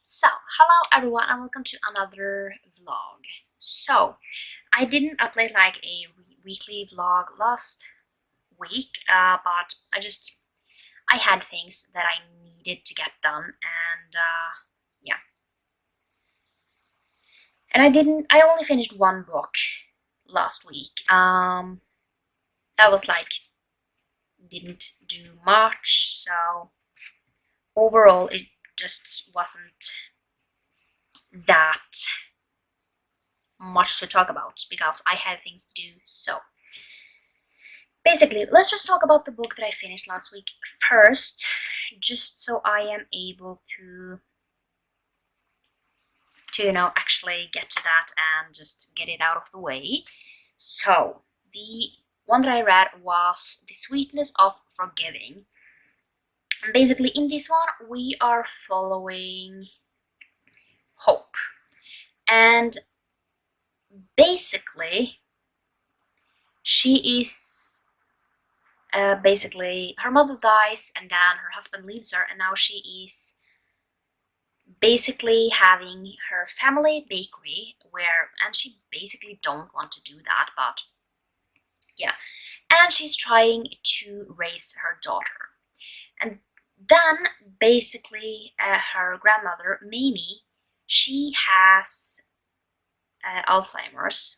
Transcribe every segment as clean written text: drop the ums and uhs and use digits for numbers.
So, hello everyone and welcome to another vlog. So, I didn't upload like a weekly vlog last week, but I had things that I needed to get done and yeah. And I only finished one book last week. That was like, didn't do much, so overall it just wasn't that much to talk about because I had things to do. So basically, let's just talk about the book that I finished last week first, just so I am able to actually get to that and just get it out of the way. So the one that I read was The Sweetness of Forgiving. And basically in this one we are following Hope, and basically she is basically her mother dies and then her husband leaves her, and now she is basically having her family bakery and she basically don't want to do that, but yeah, and she's trying to raise her daughter. And then basically her grandmother Mamie, she has Alzheimer's,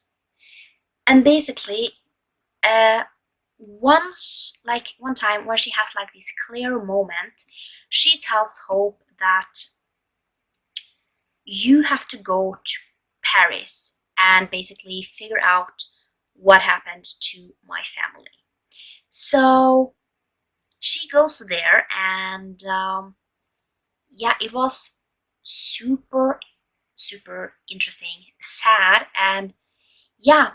and basically one time where she has like this clear moment, she tells Hope that you have to go to Paris and basically figure out what happened to my family. So she goes there, and yeah, it was super interesting, sad, and yeah,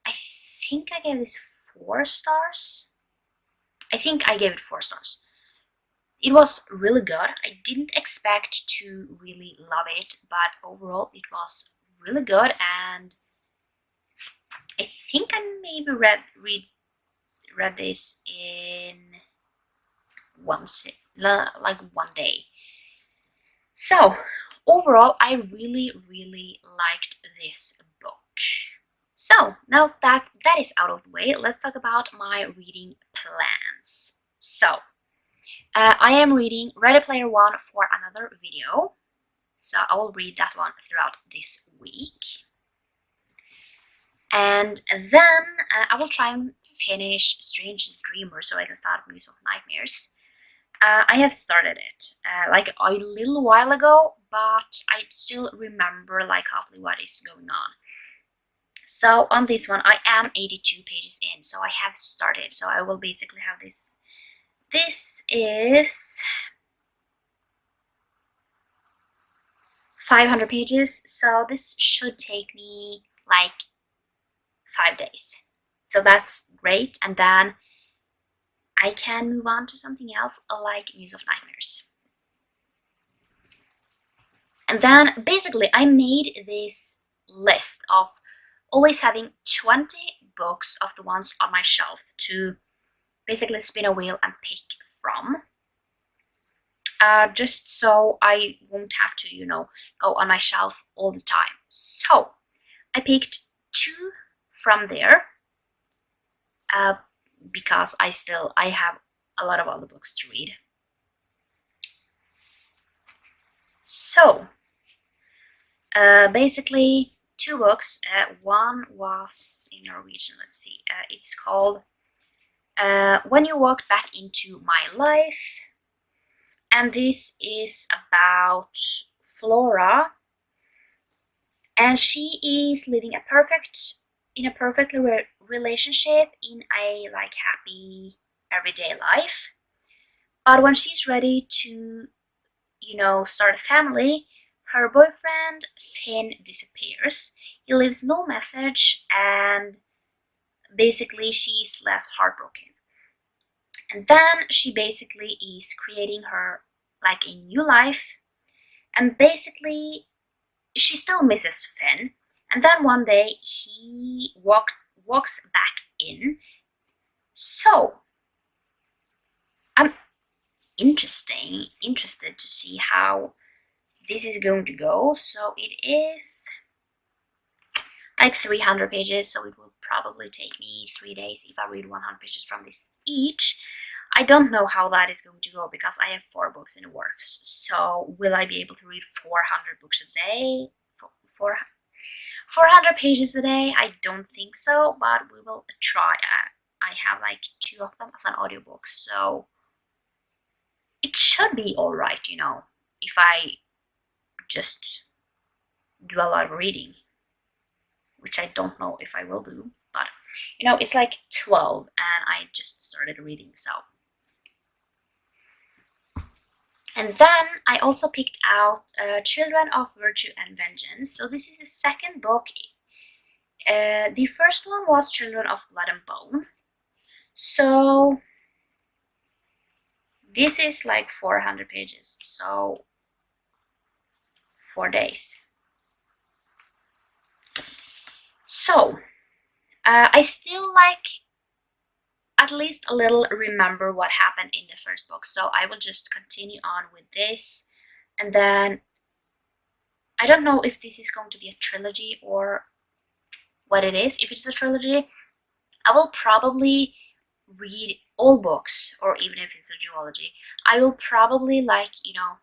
I think I gave this 4 stars. I think I gave it 4 stars. It was really good. I didn't expect to really love it, but overall it was really good, and I think I maybe read this in like one day. So overall I really liked this book. So now that is out of the way, let's talk about my reading plans. So I am reading Ready Player One for another video, so I will read that one throughout this week. And then I will try and finish Strange Dreamer so I can start Muse of Nightmares. I have started it like a little while ago, but I still remember like halfway what is going on. So on this one I am 82 pages in, so I have started. So I will basically have this. This is 500 pages, so this should take me like 5 days. So that's great, and then I can move on to something else like Muse of Nightmares. And then basically I made this list of always having 20 books of the ones on my shelf to basically spin a wheel and pick from. Just so I won't have to, go on my shelf all the time. So I picked 2 from there because I have a lot of other books to read. So basically 2 books. One was in Norwegian. Let's see. It's called When You Walked Back Into My Life, and this is about Flora, and she is living in a perfectly relationship in a like happy everyday life. But when she's ready to, start a family, her boyfriend Finn disappears. He leaves no message, and basically she's left heartbroken. And then she basically is creating her like a new life, and basically she still misses Finn. And then one day he walks back in. So I'm interested to see how this is going to go. So it is like 300 pages, so it will probably take me 3 days if I read 100 pages from this each. I don't know how that is going to go because I have 4 books in the works. So will I be able to read 400 books a day? 400 pages a day? I don't think so, but we will try. I have like 2 of them as an audiobook, so it should be alright, you know, if I just do a lot of reading, which I don't know if I will do, but you know, it's like 12 and I just started reading, so. And then I also picked out Children of Virtue and Vengeance. So this is the second book. The first one was Children of Blood and Bone. So this is like 400 pages, so 4 days. So I still like at least a little remember what happened in the first book, so I will just continue on with this. And then I don't know if this is going to be a trilogy or what it is. If it's a trilogy, I will probably read all books, or even if it's a duology, I will probably, like, you know,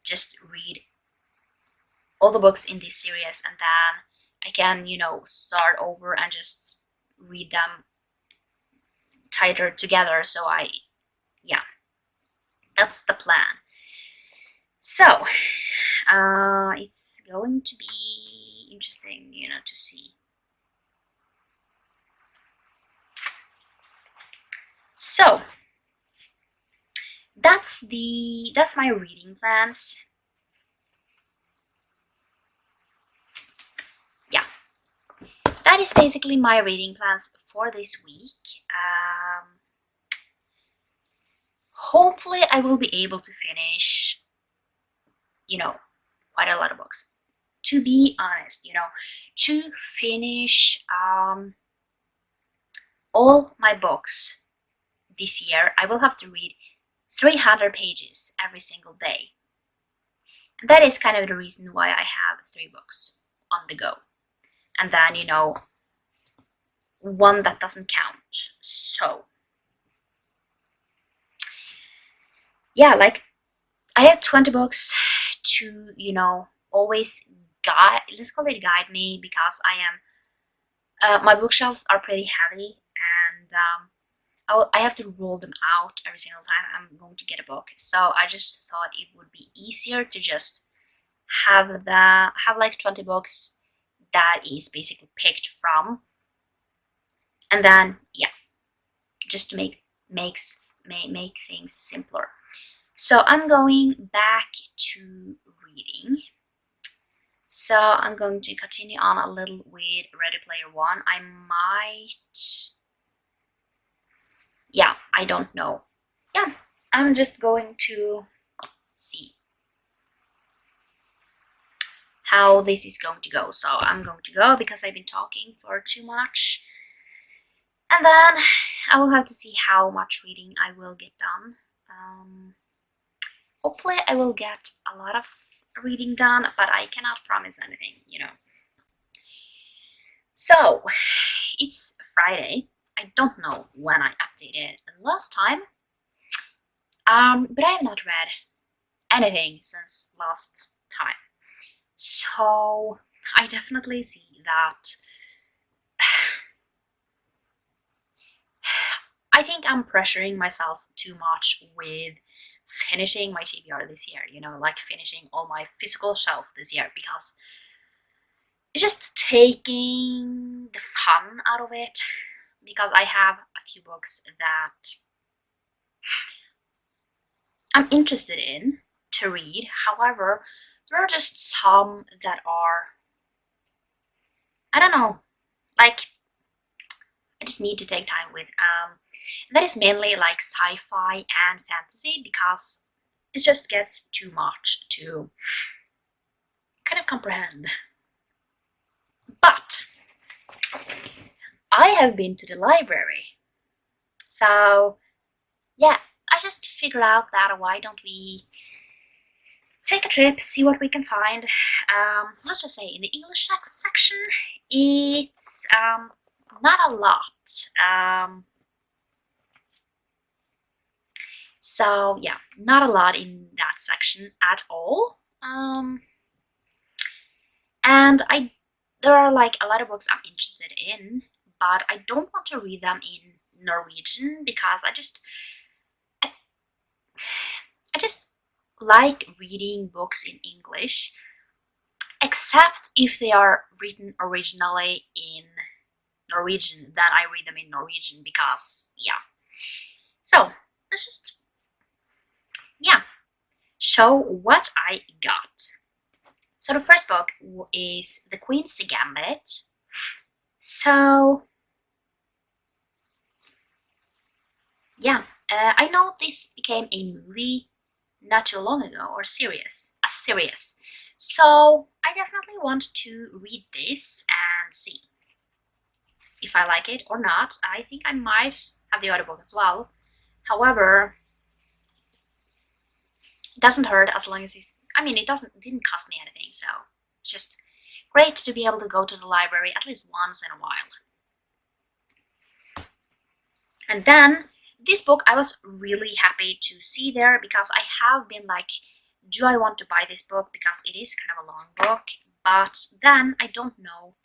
just read all the books in this series, and then I can, you know, start over and just read them tighter together. So yeah, that's the plan. So it's going to be interesting, you know, to see. So that's my reading plans. Yeah, that is basically my reading plans for this week. Hopefully I will be able to finish, you know, quite a lot of books. To be honest, you know, to finish all my books this year, I will have to read 300 pages every single day. And that is kind of the reason why I have 3 books on the go. And then, you know, 1 that doesn't count. So yeah, like I have 20 books to, you know, always guide, let's call it guide me, because I am, my bookshelves are pretty heavy, and I have to roll them out every single time I'm going to get a book. So I just thought it would be easier to just have like 20 books that is basically picked from, and then yeah, just to make things simpler. So I'm going back to reading. So I'm going to continue on a little with Ready Player One. I might, yeah, I don't know. Yeah, I'm just going to see how this is going to go. So I'm going to go because I've been talking for too much. And then I will have to see how much reading I will get done. Hopefully I will get a lot of reading done, but I cannot promise anything, you know. So it's Friday. I don't know when I updated last time, but I have not read anything since last time. So I definitely see that I think I'm pressuring myself too much with finishing my TBR this year, you know, like finishing all my physical shelf this year, because it's just taking the fun out of it, because I have a few books that I'm interested in to read. However, there are just some that are, I don't know, like I just need to take time with. That is mainly like sci-fi and fantasy, because it just gets too much to kind of comprehend. But I have been to the library, so yeah, I just figured out that why don't we take a trip, see what we can find. Let's just say in the English section, it's not a lot. So yeah, not a lot in that section at all. And there are like a lot of books I'm interested in, but I don't want to read them in Norwegian because I just like reading books in English, except if they are written originally in Norwegian, then I read them in Norwegian because, yeah. So, let's just, yeah, show what I got. So the first book is The Queen's Gambit. So, yeah, I know this became a movie not too long ago, or a series. So I definitely want to read this and see if I like it or not. I think I might have the audiobook as well. However, it doesn't hurt as long as it's, I mean, it didn't cost me anything, so it's just great to be able to go to the library at least once in a while. And then this book I was really happy to see there because I have been like, do I want to buy this book because it is kind of a long book, but then I don't know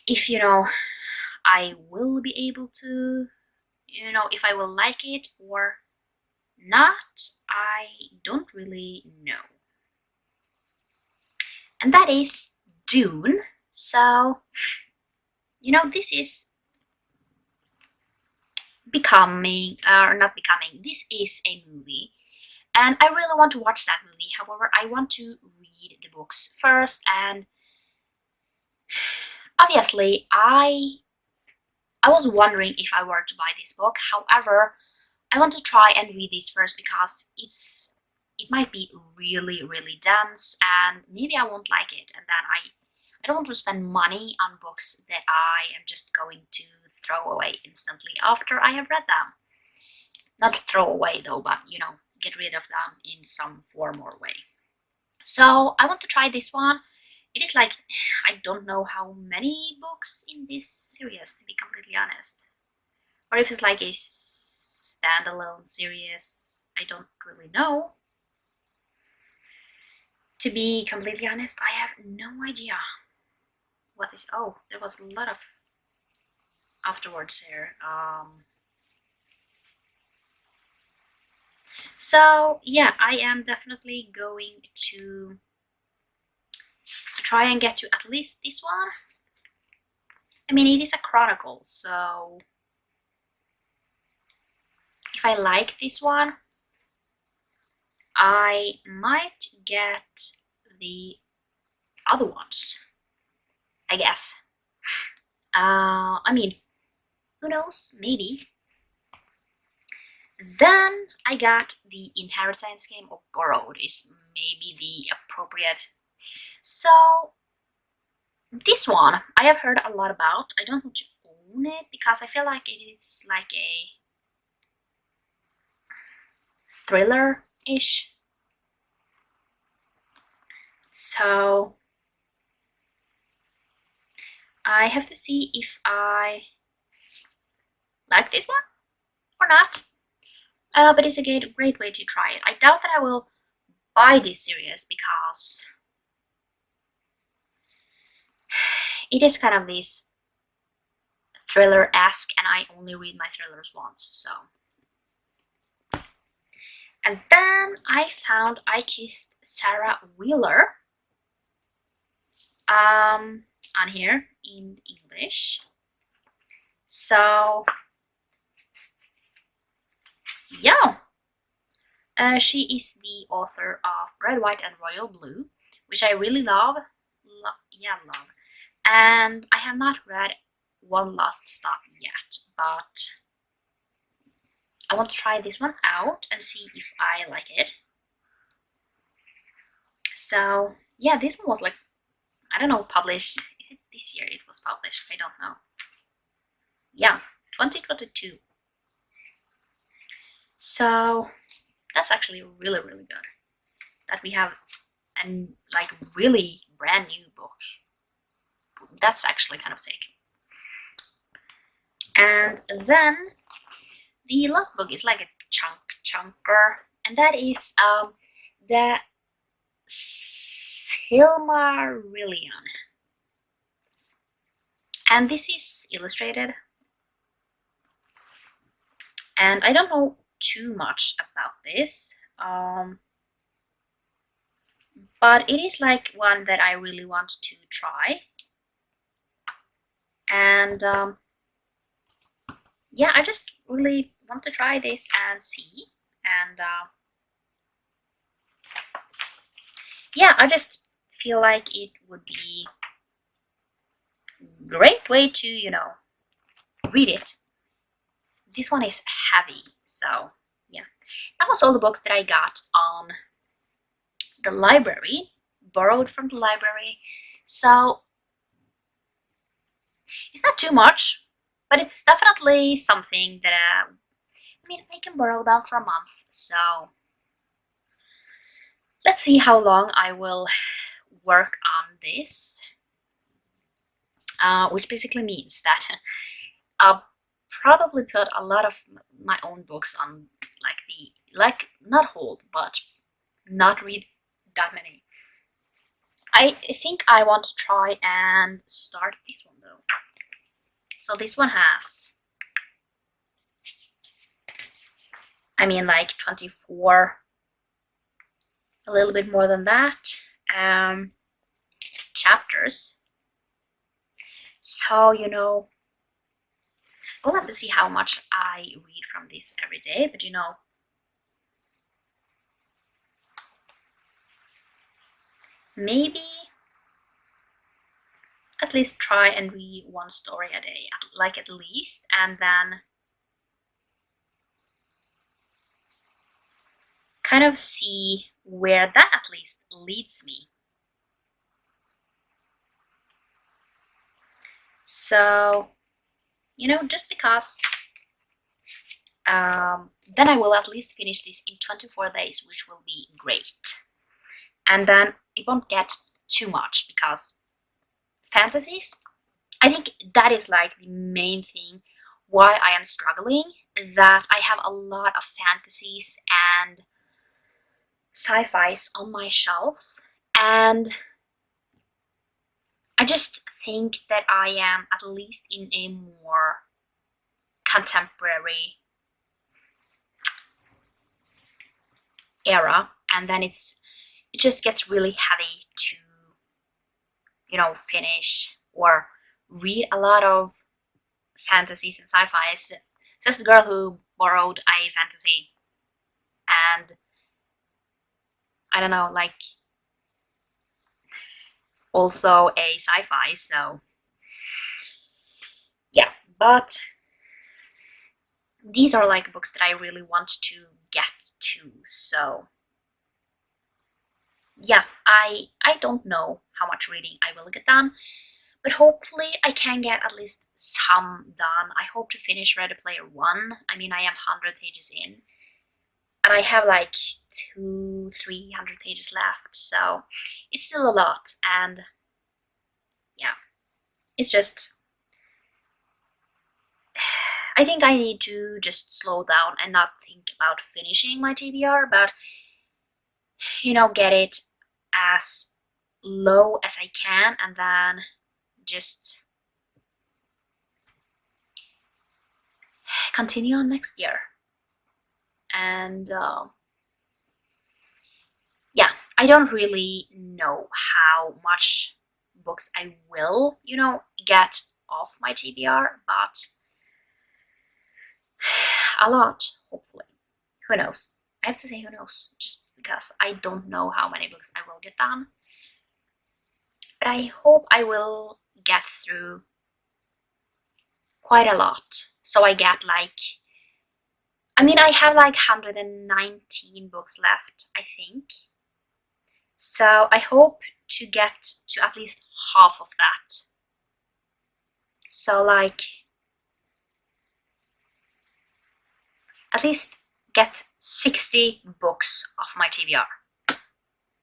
if, I will be able to, if I will like it or not. I don't really know. And that is Dune. So, this is this is a movie. And I really want to watch that movie. However, I want to read the books first. And obviously, I was wondering if I were to buy this book. However, I want to try and read this first because it might be really, really dense, and maybe I won't like it. And then I don't want to spend money on books that I am just going to throw away instantly after I have read them. Not throw away though, but get rid of them in some form or way. So I want to try this one. It is like, I don't know how many books in this series, to be completely honest. Or if it's like a standalone series, I don't really know. To be completely honest, I have no idea what is. Oh, there was a lot of afterwards here. So yeah, I am definitely going to try and get to at least this one. I mean, it is a chronicle, so if I like this one, I might get the other ones, I guess. I mean, who knows, maybe. Then I got the Inheritance Game, or Borrowed is maybe the appropriate. So this one I have heard a lot about. I don't want to own it because I feel like it is like a thriller-ish. So I have to see if I like this one or not. But it's a great way to try it. I doubt that I will buy this series because it is kind of this thriller-esque, and I only read my thrillers once, so. And then I found I Kissed Sarah Wheeler on here in English. So yeah, she is the author of Red, White, and Royal Blue, which I really love. Love. And I have not read One Last Stop yet, but I want to try this one out and see if I like it. So yeah, this one was like, I don't know, published. Is it this year it was published? I don't know. Yeah, 2022. So that's actually really, really good. that we have a like really brand new book. That's actually kind of sick. And then the last book is like a chunker, and that is the Silmarillion. And this is illustrated. And I don't know too much about this. But it is like one that I really want to try. And yeah, I just really want to try this and see. And yeah, I just feel like it would be a great way to, you know, read it. This one is heavy, so yeah. That was all the books that I got on the library, borrowed from the library. So it's not too much, but it's definitely something that I mean, I can borrow them for a month. So let's see how long I will work on this, which basically means that I'll probably put a lot of my own books on not hold, but not read that many. I think I want to try and start this one though. So this one has, I mean, like 24, a little bit more than that, chapters. So, you know, I'll have to see how much I read from this every day, but you know, maybe at least try and read one story a day, like at least, and then kind of see where that at least leads me. So, you know, just because then I will at least finish this in 24 days, which will be great. And then it won't get too much, because fantasies, I think that is like the main thing why I am struggling, that I have a lot of fantasies and sci-fis on my shelves, and I just think that I am at least in a more contemporary era, and then it just gets really heavy to, you know, finish or read a lot of fantasies and sci-fis. Says the girl who borrowed a fantasy and, I don't know, like also a sci-fi. So yeah, but these are like books that I really want to get to. So yeah, I don't know how much reading I will get done, but hopefully I can get at least some done. I hope to finish Ready Player One. I mean, I am 100 pages in, and I have like 200-300 pages left, so it's still a lot. And yeah, it's just, I think I need to just slow down and not think about finishing my TBR, but, you know, get it as low as I can, and then just continue on next year. And yeah, I don't really know how much books I will, you know, get off my TBR, but a lot, hopefully. Who knows? I have to say who knows, just because I don't know how many books I will get done. But I hope I will get through quite a lot. So I get like, I mean, I have like 119 books left, I think. So I hope to get to at least half of that. So like, at least get 60 books off my TBR.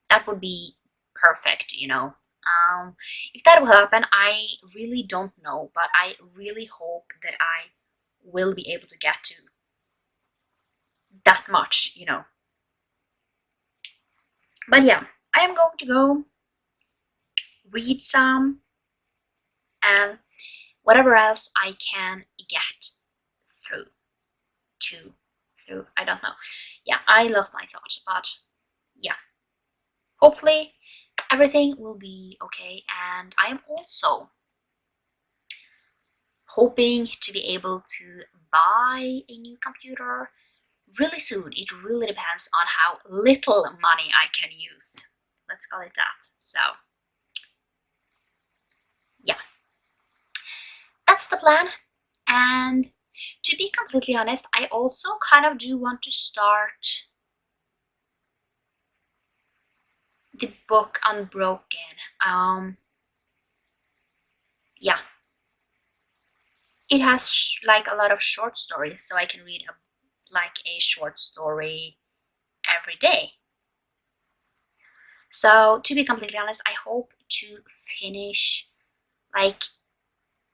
that would be perfect, you know. If that will happen, I really don't know, but I really hope that I will be able to get to that much, you know. But yeah, I am going to go read some and whatever else I can get through through, I don't know. Yeah, I lost my thoughts, but yeah, hopefully everything will be okay. And I am also hoping to be able to buy a new computer really soon. It really depends on how little money I can use. Let's call it that. So yeah, that's the plan. And to be completely honest, I also kind of do want to start the book Unbroken. Yeah, it has like a lot of short stories, so I can read like a short story every day. So to be completely honest, I hope to finish like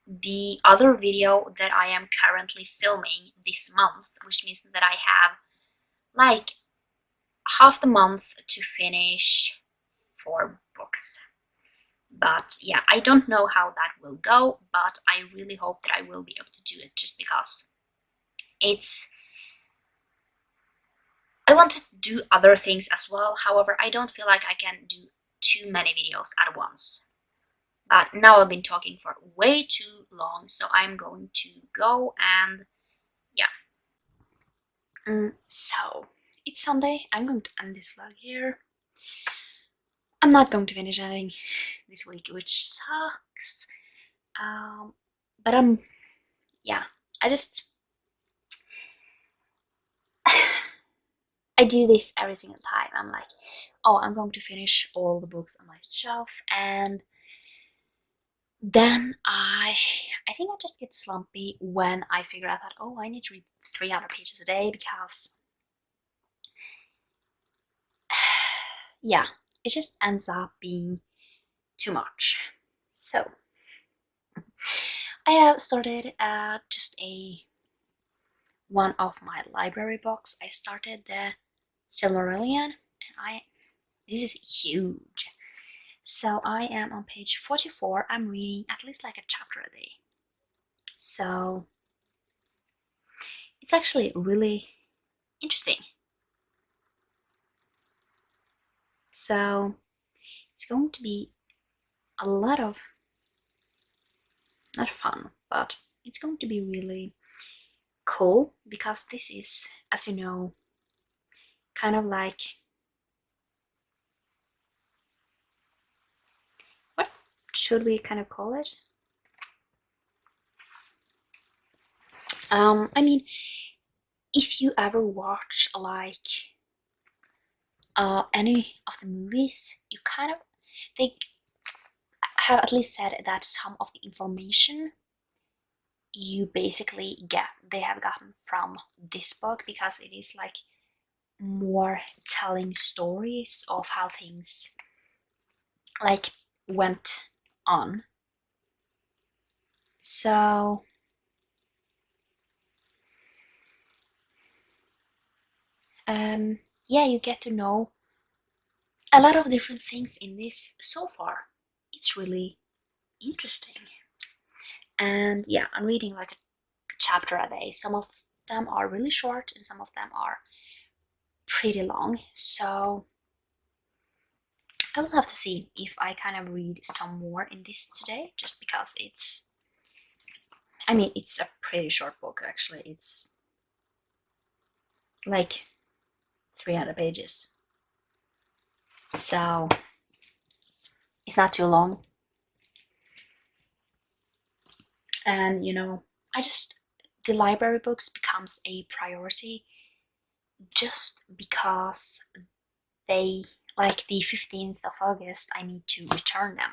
the other video that I am currently filming this month, which means that I have like half the month to finish 4 books. But yeah, I don't know how that will go, but I really hope that I will be able to do it, just because it's I want to do other things as well. However, I don't feel like I can do too many videos at once. But now I've been talking for way too long, so I'm going to go and yeah. So it's Sunday. I'm going to end this vlog here. I'm not going to finish anything this week, which sucks. But yeah, I just I do this every single time. I'm like, oh, I'm going to finish all the books on my shelf, and then I think I just get slumpy when I figure out that, oh, I need to read 300 pages a day, because yeah, it just ends up being too much. So I have started just one of my library books. I started the Silmarillion, and this is huge. So I am on page 44. I'm reading at least like a chapter a day. So it's actually really interesting. So it's going to be a lot of, not fun, but it's going to be really cool, because this is, as you know, kind of like, what should we kind of call it? I mean, if you ever watch like any of the movies, you kind of, they have at least said that some of the information you basically they have gotten from this book, because it is like more telling stories of how things like went on. So yeah, you get to know a lot of different things in this so far. It's really interesting. And yeah, I'm reading like a chapter a day. Some of them are really short and some of them are pretty long. So I will have to see if I kind of read some more in this today, just because I mean, it's a pretty short book actually. It's like 300 pages. So it's not too long. And you know, the library books becomes a priority just because they, like the 15th of August, I need to return them.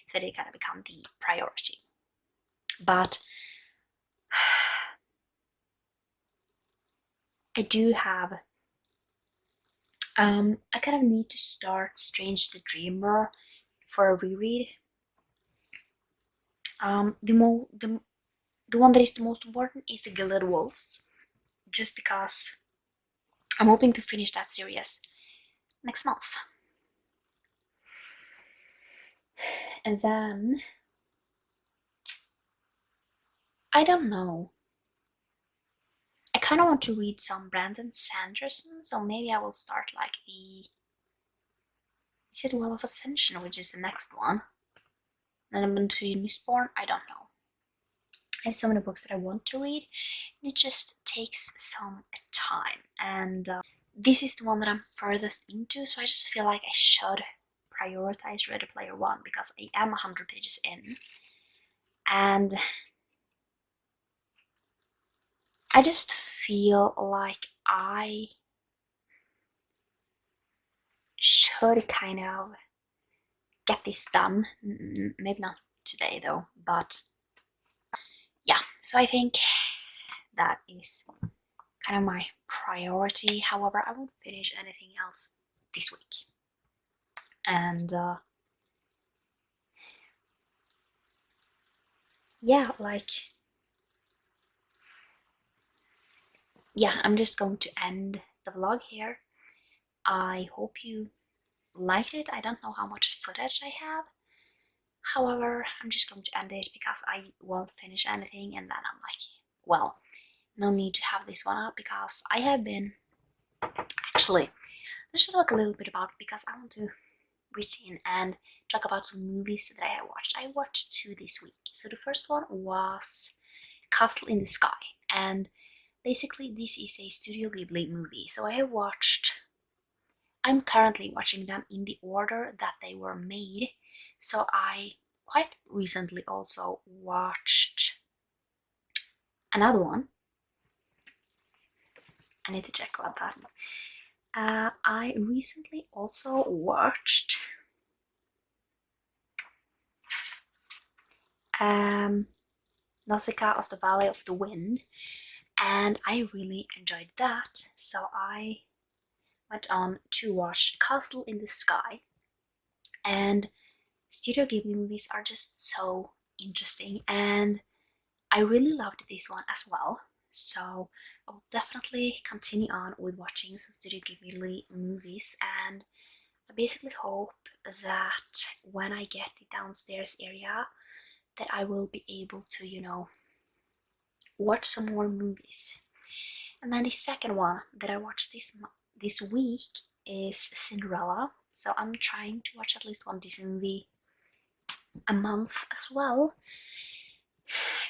So they kind of become the priority. But I do have I kind of need to start Strange the Dreamer for a reread. The one that is the most important is the Gilded Wolves, just because I'm hoping to finish that series next month. And then I don't know. I kind of want to read some Brandon Sanderson, so maybe I will start like the. Is it Well of Ascension, which is the next one? Then I'm into Mistborn. I don't know. I have so many books that I want to read. It just takes some time, and this is the one that I'm furthest into. So I just feel like I should prioritize Ready Player One because I am 100 pages in, and I just feel like I should kind of get this done. Maybe not today though, but yeah. So I think that is kind of my priority. However, I won't finish anything else this week. And yeah, I'm just going to end the vlog here. I hope you liked it. I don't know how much footage I have. However, I'm just going to end it because I won't finish anything, and then I'm like, well, no need to have this one up because I have been. Actually, let's just talk a little bit about it because I want to reach in and talk about some movies that I have watched. I watched 2 this week. So the first one was Castle in the Sky, and basically this is a Studio Ghibli movie. So I'm currently watching them in the order that they were made. So I quite recently also watched another one. I need to check about that. I recently also watched Nausicaa of the Valley of the Wind, and I really enjoyed that. So I went on to watch Castle in the Sky, and Studio Ghibli movies are just so interesting, and I really loved this one as well. So I will definitely continue on with watching some Studio Ghibli movies, and I basically hope that when I get the downstairs area that I will be able to, watch some more movies. And then the second one that I watched this week is Cinderella. So I'm trying to watch at least one Disney movie a month as well.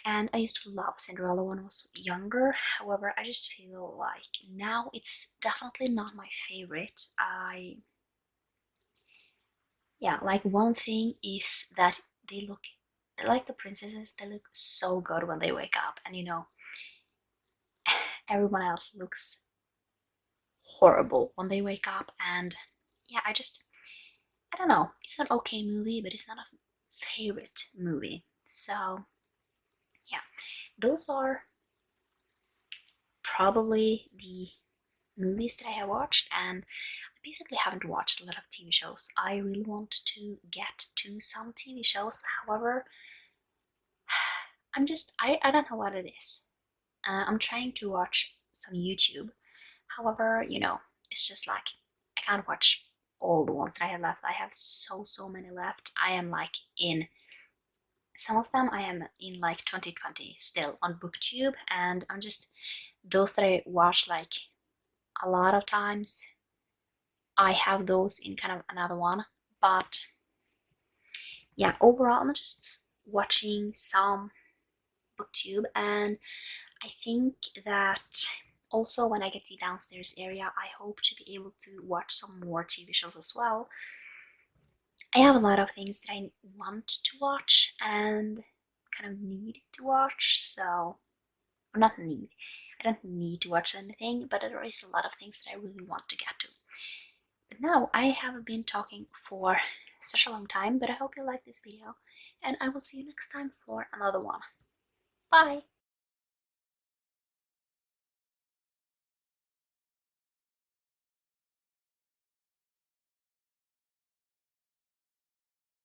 And I used to love Cinderella when I was younger. However, I just feel like now it's definitely not my favorite. Like one thing is that they look like the princesses, they look so good when they wake up, and everyone else looks horrible when they wake up. And yeah, I don't know, it's an okay movie, but it's not a favorite movie. So yeah, those are probably the movies that I have watched, and I basically haven't watched a lot of TV shows. I really want to get to some TV shows. However, I don't know what it is. I'm trying to watch some YouTube. However, it's just like I can't watch all the ones that I have left. I have so many left. I am like in some of them I am in like 2020 still on BookTube, and I'm just those that I watch like a lot of times. I have those in kind of another one, but yeah, overall I'm just watching some BookTube, and I think that also when I get the downstairs area, I hope to be able to watch some more TV shows as well. I have a lot of things that I want to watch and kind of need to watch, so, or not need, I don't need to watch anything, but there is a lot of things that I really want to get to. But now I have been talking for such a long time, but I hope you like this video, and I will see you next time for another one. Bye!